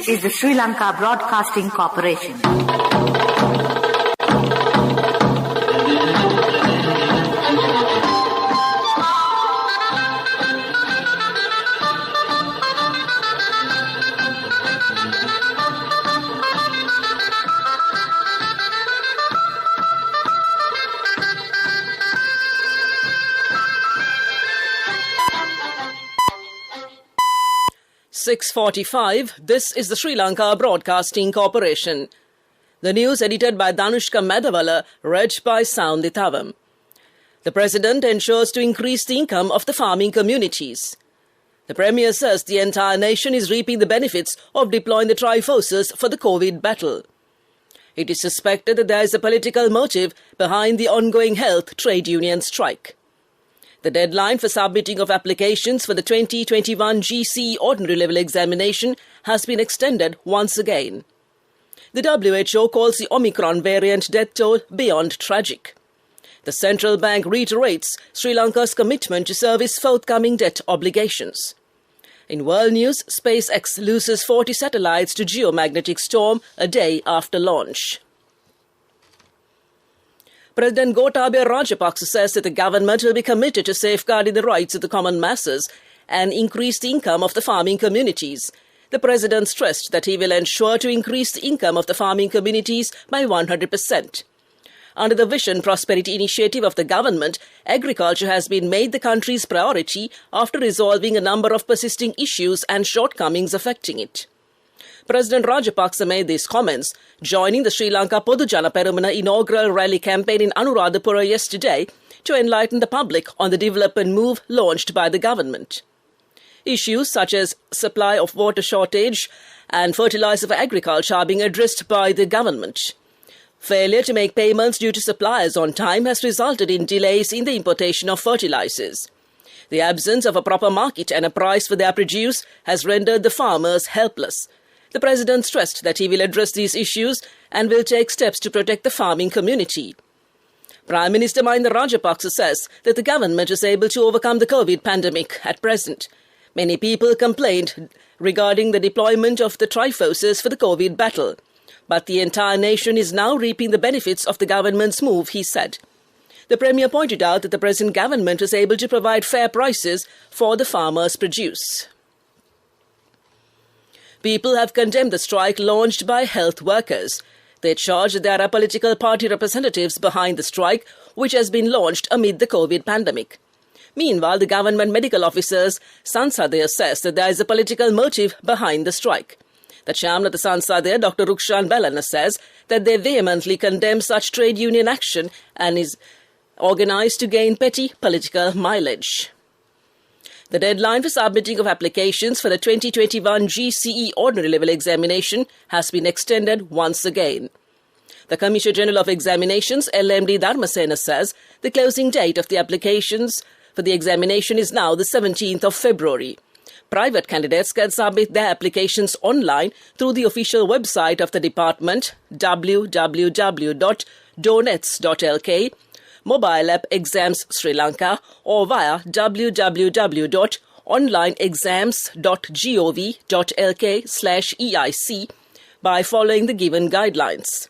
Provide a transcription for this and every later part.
is the Sri Lanka Broadcasting Corporation. .45, this is the Sri Lanka Broadcasting Corporation. The news edited by Danushka Madhavala, read by Soundithavam. The President ensures to increase the income of the farming communities. The Premier says the entire nation is reaping the benefits of deploying the Triforces for the COVID battle. It is suspected that there is a political motive behind the ongoing health trade union strike. The deadline for submitting of applications for the 2021 GCE Ordinary Level Examination has been extended once again. The WHO calls the Omicron variant death toll beyond tragic. The central bank reiterates Sri Lanka's commitment to service forthcoming debt obligations. In world news, SpaceX loses 40 satellites to geomagnetic storm a day after launch. President Gotabaya Rajapaksa says that the government will be committed to safeguarding the rights of the common masses and increase the income of the farming communities. The President stressed that he will ensure to increase the income of the farming communities by 100%. Under the Vision Prosperity Initiative of the government, agriculture has been made the country's priority after resolving a number of persisting issues and shortcomings affecting it. President Rajapaksa made these comments, joining the Sri Lanka Podujana Peramana inaugural rally campaign in Anuradhapura yesterday to enlighten the public on the development move launched by the government. Issues such as supply of water shortage and fertilizer for agriculture are being addressed by the government. Failure to make payments due to suppliers on time has resulted in delays in the importation of fertilizers. The absence of a proper market and a price for their produce has rendered the farmers helpless. The President stressed that he will address these issues and will take steps to protect the farming community. Prime Minister Mahinda Rajapaksa says that the government is able to overcome the COVID pandemic at present. Many people complained regarding the deployment of the Triforces for the COVID battle. But the entire nation is now reaping the benefits of the government's move, he said. The Premier pointed out that the present government is able to provide fair prices for the farmers' produce. People have condemned the strike launched by health workers. They charge that there are political party representatives behind the strike, which has been launched amid the COVID pandemic. Meanwhile, the government medical officers, Sansadaya, says that there is a political motive behind the strike. The chairman of the Sansadaya, Dr. Rukshan Belana, says that they vehemently condemn such trade union action and is organised to gain petty political mileage. The deadline for submitting of applications for the 2021 GCE Ordinary Level Examination has been extended once again. The Commissioner General of Examinations, LMD Dharmasena, says the closing date of the applications for the examination is now the 17th of February. Private candidates can submit their applications online through the official website of the department, www.donets.lk, mobile app Exams Sri Lanka, or via www.onlineexams.gov.lk/EIC by following the given guidelines.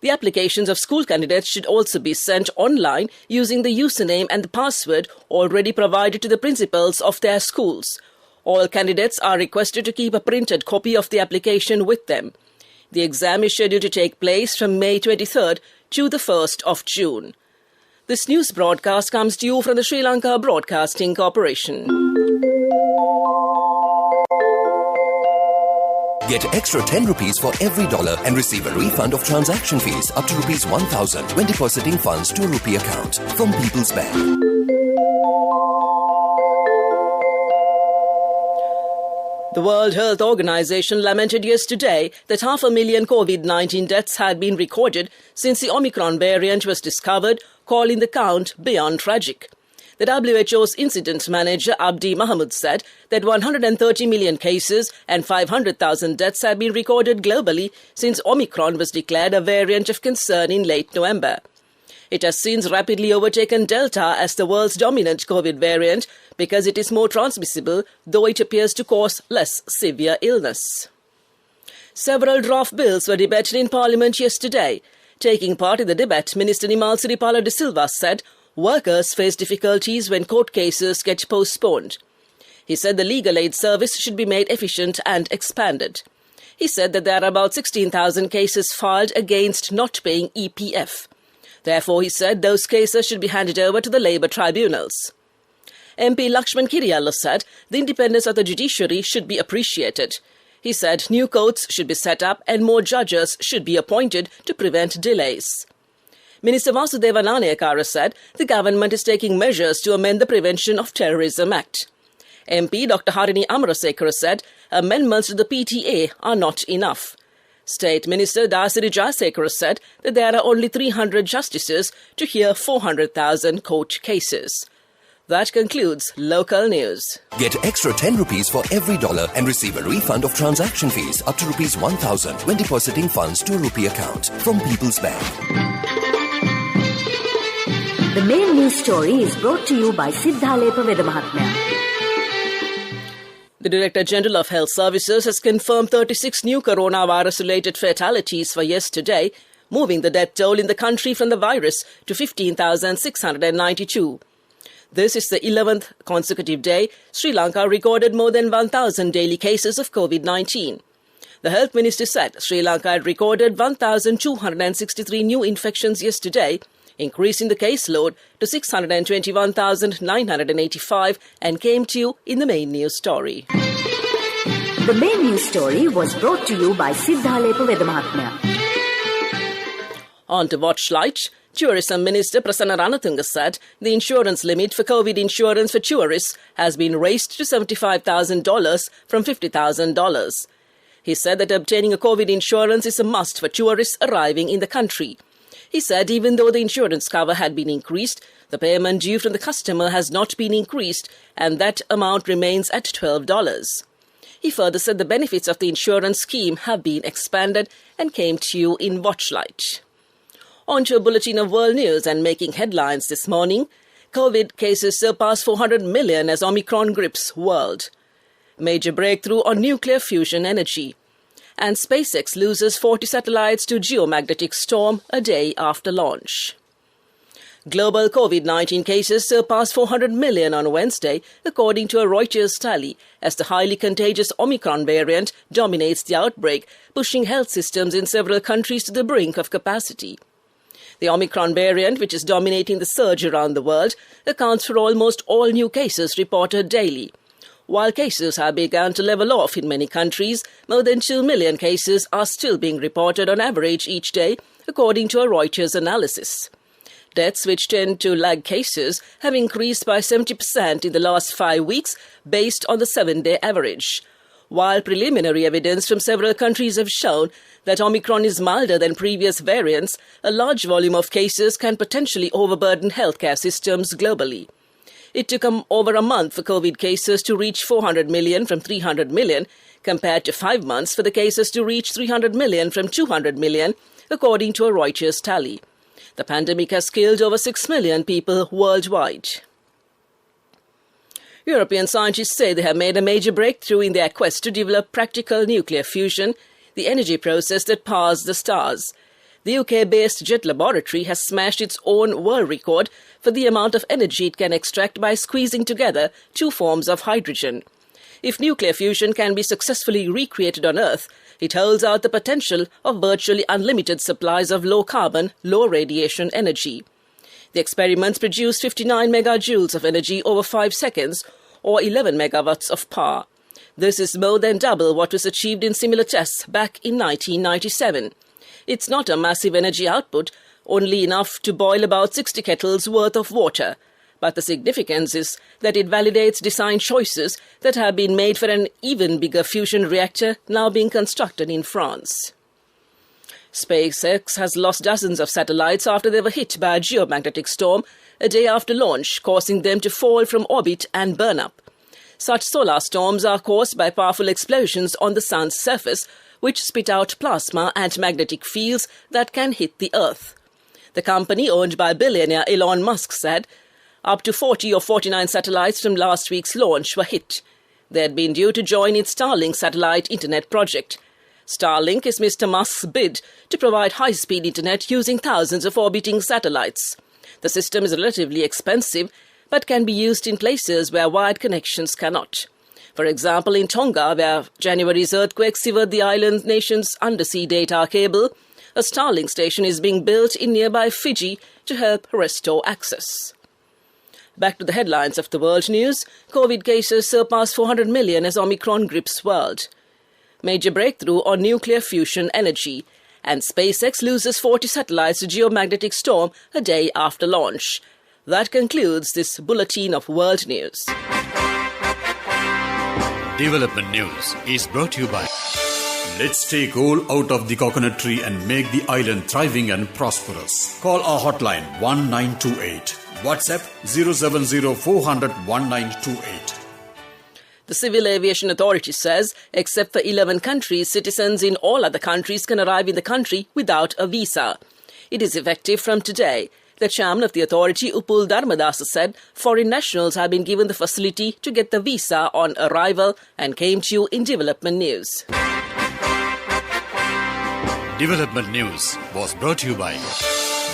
The applications of school candidates should also be sent online using the username and the password already provided to the principals of their schools. All candidates are requested to keep a printed copy of the application with them. The exam is scheduled to take place from May 23rd to the 1st of June. This news broadcast comes to you from the Sri Lanka Broadcasting Corporation. Get extra 10 rupees for every dollar and receive a refund of transaction fees up to rupees 1,000 when depositing funds to a rupee account from People's Bank. The World Health Organization lamented yesterday that 500,000 COVID-19 deaths had been recorded since the Omicron variant was discovered, calling the count beyond tragic. The WHO's incident manager Abdi Mahmood said that 130 million cases and 500,000 deaths have been recorded globally since Omicron was declared a variant of concern in late November. It has since rapidly overtaken Delta as the world's dominant COVID variant because it is more transmissible, though it appears to cause less severe illness. Several draft bills were debated in Parliament yesterday. Taking part in the debate, Minister Nimal Siripala de Silva said workers face difficulties when court cases get postponed. He said the legal aid service should be made efficient and expanded. He said that there are about 16,000 cases filed against not paying EPF. Therefore, he said those cases should be handed over to the labour tribunals. MP Lakshman Kiriyalla said the independence of the judiciary should be appreciated. He said new courts should be set up and more judges should be appointed to prevent delays. Minister Vasudeva Nanayakara said the government is taking measures to amend the Prevention of Terrorism Act. MP Dr. Harini Amarasekara said amendments to the PTA are not enough. State Minister Dasiri Jayasekara said that there are only 300 justices to hear 400,000 court cases. That concludes local news. Get extra 10 rupees for every dollar and receive a refund of transaction fees up to rupees 1,000 when depositing funds to a rupee account from People's Bank. The main news story is brought to you by Siddhalepa Vedamahatmya. The Director General of Health Services has confirmed 36 new coronavirus-related fatalities for yesterday, moving the death toll in the country from the virus to 15,692. This is the 11th consecutive day Sri Lanka recorded more than 1,000 daily cases of COVID-19. The Health Minister said Sri Lanka had recorded 1,263 new infections yesterday, increasing the caseload to 621,985 and came to you in the main news story. The main news story was brought to you by Siddhalepa Vedamahatmya. On to Watchlight. Tourism Minister Prasanna Ranatunga said the insurance limit for COVID insurance for tourists has been raised to $75,000 from $50,000. He said that obtaining a COVID insurance is a must for tourists arriving in the country. He said even though the insurance cover had been increased, the payment due from the customer has not been increased and that amount remains at $12. He further said the benefits of the insurance scheme have been expanded and came to you in Watchlight. On to a bulletin of world news and making headlines this morning. COVID cases surpass 400 million as Omicron grips world. Major breakthrough on nuclear fusion energy. And SpaceX loses 40 satellites to geomagnetic storm a day after launch. Global COVID-19 cases surpassed 400 million on Wednesday, according to a Reuters tally, as the highly contagious Omicron variant dominates the outbreak, pushing health systems in several countries to the brink of capacity. The Omicron variant, which is dominating the surge around the world, accounts for almost all new cases reported daily. While cases have begun to level off in many countries, more than 2 million cases are still being reported on average each day, according to a Reuters analysis. Deaths, which tend to lag cases, have increased by 70% in the last 5 weeks, based on the 7-day average. While preliminary evidence from several countries have shown that Omicron is milder than previous variants, a large volume of cases can potentially overburden healthcare systems globally. It took over a month for COVID cases to reach 400 million from 300 million, compared to 5 months for the cases to reach 300 million from 200 million, according to a Reuters tally. The pandemic has killed over 6 million people worldwide. European scientists say they have made a major breakthrough in their quest to develop practical nuclear fusion, the energy process that powers the stars. The UK-based Jet Laboratory has smashed its own world record for the amount of energy it can extract by squeezing together 2 forms of hydrogen. If nuclear fusion can be successfully recreated on Earth, it holds out the potential of virtually unlimited supplies of low-carbon, low-radiation energy. The experiments produced 59 megajoules of energy over 5 seconds, or 11 megawatts of power. This is more than double what was achieved in similar tests back in 1997. It's not a massive energy output, only enough to boil about 60 kettles worth of water. But the significance is that it validates design choices that have been made for an even bigger fusion reactor now being constructed in France. SpaceX has lost dozens of satellites after they were hit by a geomagnetic storm a day after launch, causing them to fall from orbit and burn up. Such solar storms are caused by powerful explosions on the sun's surface, which spit out plasma and magnetic fields that can hit the Earth. The company, owned by billionaire Elon Musk, said up to 40 or 49 satellites from last week's launch were hit. They had been due to join its Starlink satellite internet project. Starlink is Mr. Musk's bid to provide high-speed internet using thousands of orbiting satellites. The system is relatively expensive, but can be used in places where wired connections cannot. For example, in Tonga, where January's earthquake severed the island nation's undersea data cable, a Starlink station is being built in nearby Fiji to help restore access. Back to the headlines of the world news. COVID cases surpass 400 million as Omicron grips world. Major breakthrough on nuclear fusion energy. And SpaceX loses 40 satellites to geomagnetic storm a day after launch. That concludes this bulletin of world news. Development News is brought to you by Let's take all out of the coconut tree and make the island thriving and prosperous. Call our hotline 1928. WhatsApp 070 400 1928. The Civil Aviation Authority says, except for 11 countries, citizens in all other countries can arrive in the country without a visa. It is effective from today. The chairman of the authority, Uppul Dharmadasa, said foreign nationals have been given the facility to get the visa on arrival and came to you in Development News. Development News was brought to you by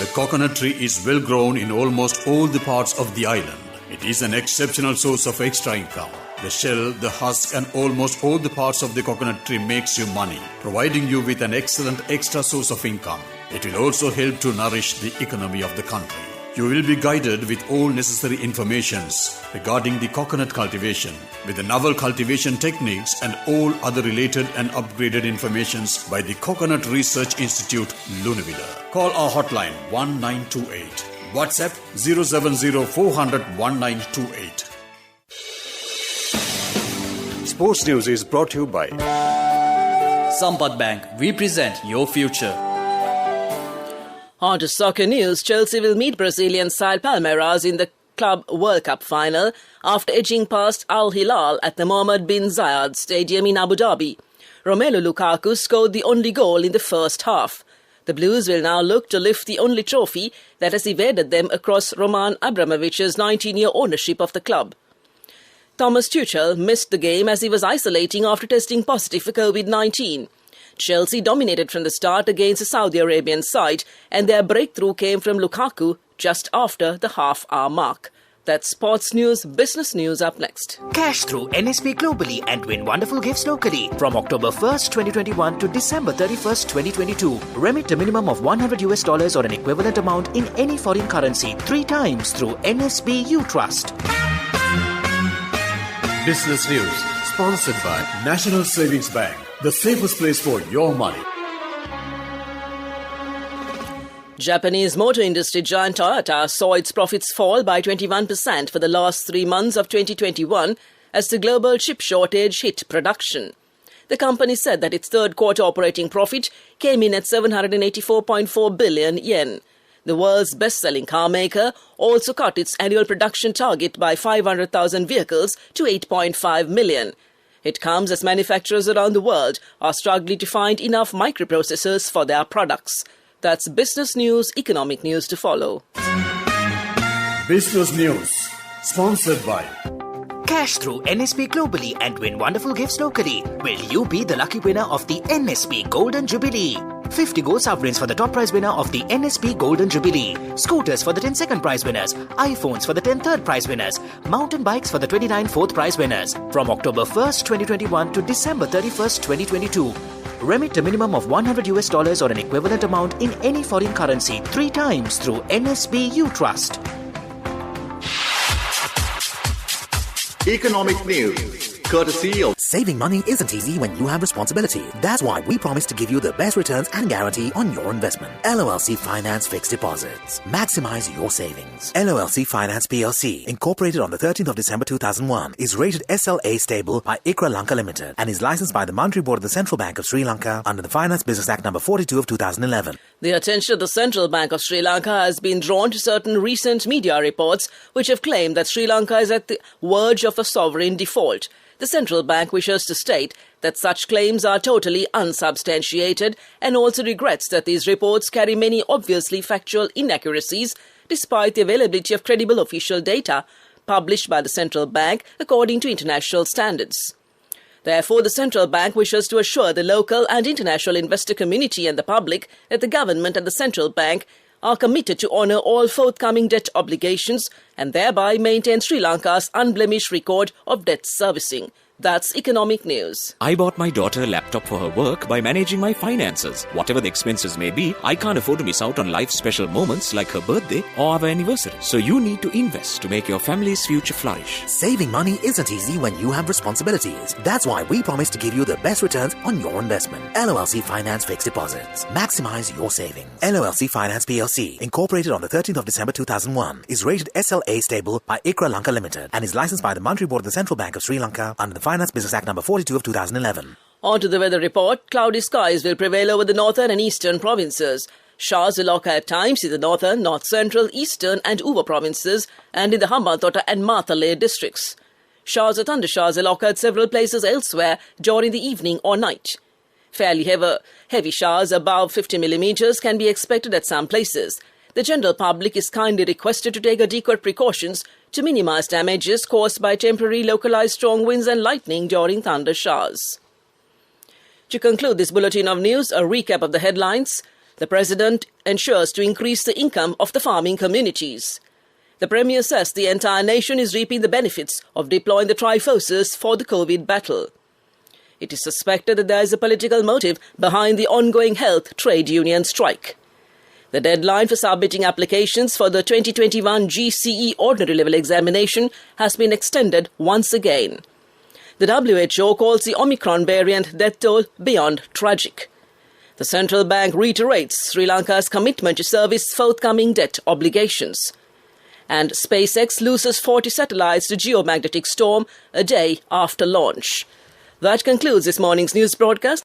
the coconut tree is well grown in almost all the parts of the island. It is an exceptional source of extra income. The shell, the husk and almost all the parts of the coconut tree makes you money, providing you with an excellent extra source of income. It will also help to nourish the economy of the country. You will be guided with all necessary informations regarding the coconut cultivation, with the novel cultivation techniques and all other related and upgraded informations by the Coconut Research Institute, Lunavilla. Call our hotline 1928. WhatsApp 070 400 1928. Sports News is brought to you by Sampath Bank. We present your future. On to soccer news. Chelsea will meet Brazilian side Palmeiras in the Club World Cup final after edging past Al Hilal at the Mohammed bin Zayed Stadium in Abu Dhabi. Romelu Lukaku scored the only goal in the first half. The Blues will now look to lift the only trophy that has evaded them across Roman Abramovich's 19-year ownership of the club. Thomas Tuchel missed the game as he was isolating after testing positive for COVID-19. Chelsea dominated from the start against the Saudi Arabian side, and their breakthrough came from Lukaku just after the half-hour mark. That's sports news, business news up next. Cash through NSB globally and win wonderful gifts locally. From October 1st, 2021 to December 31st, 2022. Remit a minimum of $100 or an equivalent amount in any foreign currency 3 times through NSB U Trust. Business News, sponsored by National Savings Bank, the safest place for your money. Japanese motor industry giant Toyota saw its profits fall by 21% for the last 3 months of 2021 as the global chip shortage hit production. The company said that its third quarter operating profit came in at 784.4 billion yen. The world's best-selling car maker also cut its annual production target by 500,000 vehicles to 8.5 million. It comes as manufacturers around the world are struggling to find enough microprocessors for their products. That's business news, economic news to follow. Business News, sponsored by Cash through NSB globally and win wonderful gifts locally. Will you be the lucky winner of the NSB Golden Jubilee? 50 gold sovereigns for the top prize winner of the NSB Golden Jubilee. Scooters for the 10 second prize winners. iPhones for the 10 third prize winners. Mountain bikes for the 29 fourth prize winners. From October 1st, 2021 to December 31st, 2022. Remit a minimum of $100 or an equivalent amount in any foreign currency 3 times through NSB U Trust. Economic news, courtesy of Saving money isn't easy when you have responsibility. That's why we promise to give you the best returns and guarantee on your investment. LOLC Finance Fixed Deposits. Maximize your savings. LOLC Finance PLC, incorporated on the 13th of December 2001, is rated SLA stable by ICRA Lanka Limited and is licensed by the Monetary Board of the Central Bank of Sri Lanka under the Finance Business Act No. 42 of 2011. The attention of the Central Bank of Sri Lanka has been drawn to certain recent media reports which have claimed that Sri Lanka is at the verge of a sovereign default. The central bank wishes to state that such claims are totally unsubstantiated and also regrets that these reports carry many obviously factual inaccuracies despite the availability of credible official data published by the central bank according to international standards. Therefore, the central bank wishes to assure the local and international investor community and the public that the government and the central bank are committed to honour all forthcoming debt obligations and thereby maintain Sri Lanka's unblemished record of debt servicing. That's economic news. I bought my daughter a laptop for her work by managing my finances. Whatever the expenses may be, I can't afford to miss out on life's special moments like her birthday or our anniversary. So you need to invest to make your family's future flourish. Saving money isn't easy when you have responsibilities. That's why we promise to give you the best returns on your investment. LOLC Finance Fixed Deposits. Maximize your savings. LOLC Finance PLC, incorporated on the 13th of December 2001, is rated SLA stable by ICRA Lanka Limited and is licensed by the Monetary Board of the Central Bank of Sri Lanka under the Finance Business Act number 42 of 2011. On to the weather report. Cloudy skies will prevail over the northern and eastern provinces. Showers will occur at times in the northern, north central, eastern and Uva provinces and in the Hambantota and Matale districts. Showers or thundershowers will occur at several places elsewhere during the evening or night. Fairly heavy showers above 50 millimeters can be expected at some places. The general public is kindly requested to take adequate precautions to minimize damages caused by temporary localized strong winds and lightning during thunder showers. To conclude this bulletin of news, a recap of the headlines. The President ensures to increase the income of the farming communities. The Premier says the entire nation is reaping the benefits of deploying the Triforces for the COVID battle. It is suspected that there is a political motive behind the ongoing health trade union strike. The deadline for submitting applications for the 2021 GCE Ordinary Level Examination has been extended once again. The WHO calls the Omicron variant death toll beyond tragic. The central bank reiterates Sri Lanka's commitment to service forthcoming debt obligations. And SpaceX loses 40 satellites to geomagnetic storm a day after launch. That concludes this morning's news broadcast.